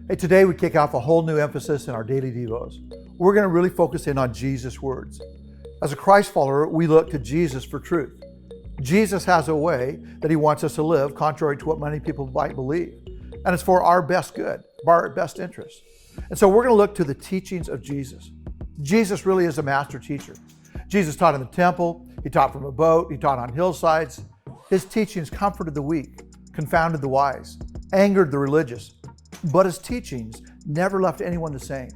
Hey, today we kick off a whole new emphasis in our daily devos. We're going to really focus in on Jesus' words. As a Christ follower, we look to Jesus for truth. Jesus has a way that he wants us to live contrary to what many people might believe. And it's for our best good, our best interest. And so we're going to look to the teachings of Jesus. Jesus really is a master teacher. Jesus taught in the temple, he taught from a boat, he taught on hillsides. His teachings comforted the weak, confounded the wise, angered the religious. But his teachings never left anyone the same.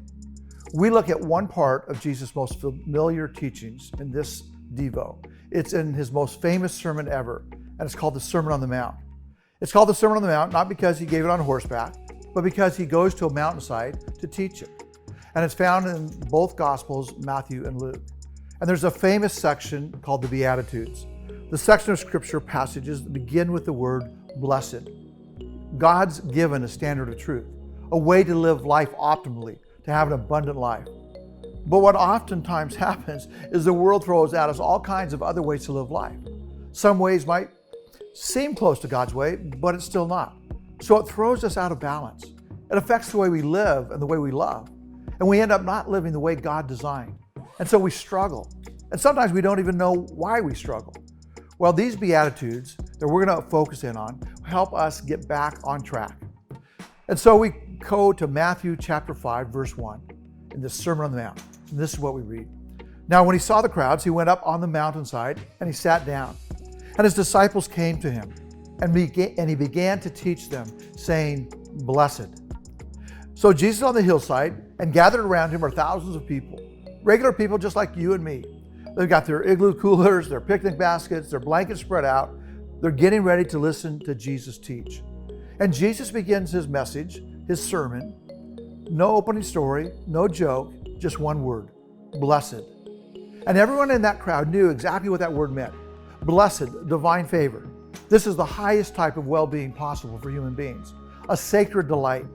We look at one part of Jesus' most familiar teachings in this Devo. It's in his most famous sermon ever, and it's called the Sermon on the Mount. It's called the Sermon on the Mount not because he gave it on horseback, but because he goes to a mountainside to teach it. And it's found in both Gospels, Matthew and Luke. And there's a famous section called the Beatitudes. The section of scripture passages that begin with the word blessed. God's given a standard of truth, a way to live life optimally, to have an abundant life. But what oftentimes happens is the world throws at us all kinds of other ways to live life. Some ways might seem close to God's way, but it's still not. So it throws us out of balance. It affects the way we live and the way we love. And we end up not living the way God designed. And so we struggle. And sometimes we don't even know why we struggle. Well, these Beatitudes that we're going to focus in on help us get back on track. And so we go to Matthew chapter 5, verse 1 in the Sermon on the Mount. And this is what we read. Now, when he saw the crowds, he went up on the mountainside and he sat down. And his disciples came to him and he began to teach them, saying, Blessed. So Jesus on the hillside, and gathered around him are thousands of people, regular people just like you and me. They've got their igloo coolers, their picnic baskets, their blankets spread out. They're getting ready to listen to Jesus teach. And Jesus begins his message, his sermon. No opening story, no joke, just one word, blessed. And everyone in that crowd knew exactly what that word meant. Blessed, divine favor. This is the highest type of well-being possible for human beings. A sacred delight.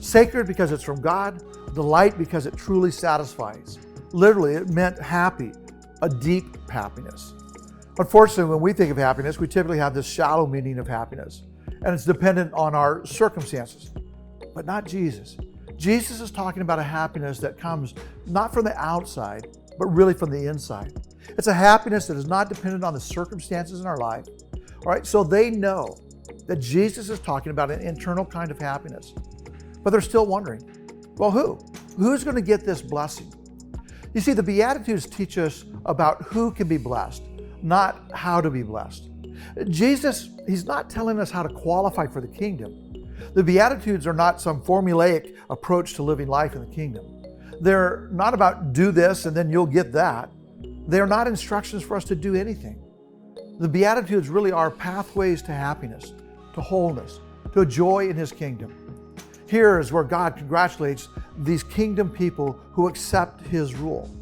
Sacred because it's from God, delight because it truly satisfies. Literally, it meant happy, a deep happiness. Unfortunately, when we think of happiness, we typically have this shallow meaning of happiness, and it's dependent on our circumstances, but not Jesus. Jesus is talking about a happiness that comes not from the outside, but really from the inside. It's a happiness that is not dependent on the circumstances in our life. All right, so they know that Jesus is talking about an internal kind of happiness, but they're still wondering, well, who's going to get this blessing? You see, the Beatitudes teach us about who can be blessed, not how to be blessed. Jesus, he's not telling us how to qualify for the kingdom. The Beatitudes are not some formulaic approach to living life in the kingdom. They're not about do this and then you'll get that. They're not instructions for us to do anything. The Beatitudes really are pathways to happiness, to wholeness, to a joy in his kingdom. Here is where God congratulates these kingdom people who accept his rule.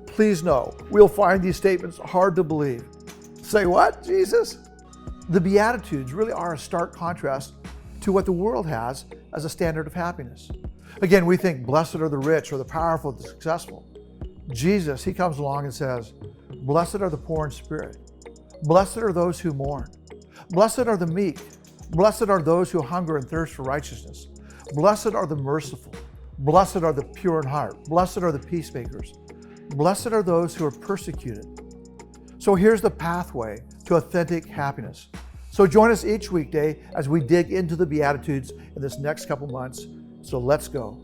Please know, we'll find these statements hard to believe. Say what, Jesus? The Beatitudes really are a stark contrast to what the world has as a standard of happiness. Again, we think blessed are the rich or the powerful, the successful. Jesus, he comes along and says, blessed are the poor in spirit. Blessed are those who mourn. Blessed are the meek. Blessed are those who hunger and thirst for righteousness. Blessed are the merciful. Blessed are the pure in heart. Blessed are the peacemakers. Blessed are those who are persecuted. So here's the pathway to authentic happiness. So join us each weekday as we dig into the Beatitudes in this next couple months. So let's go.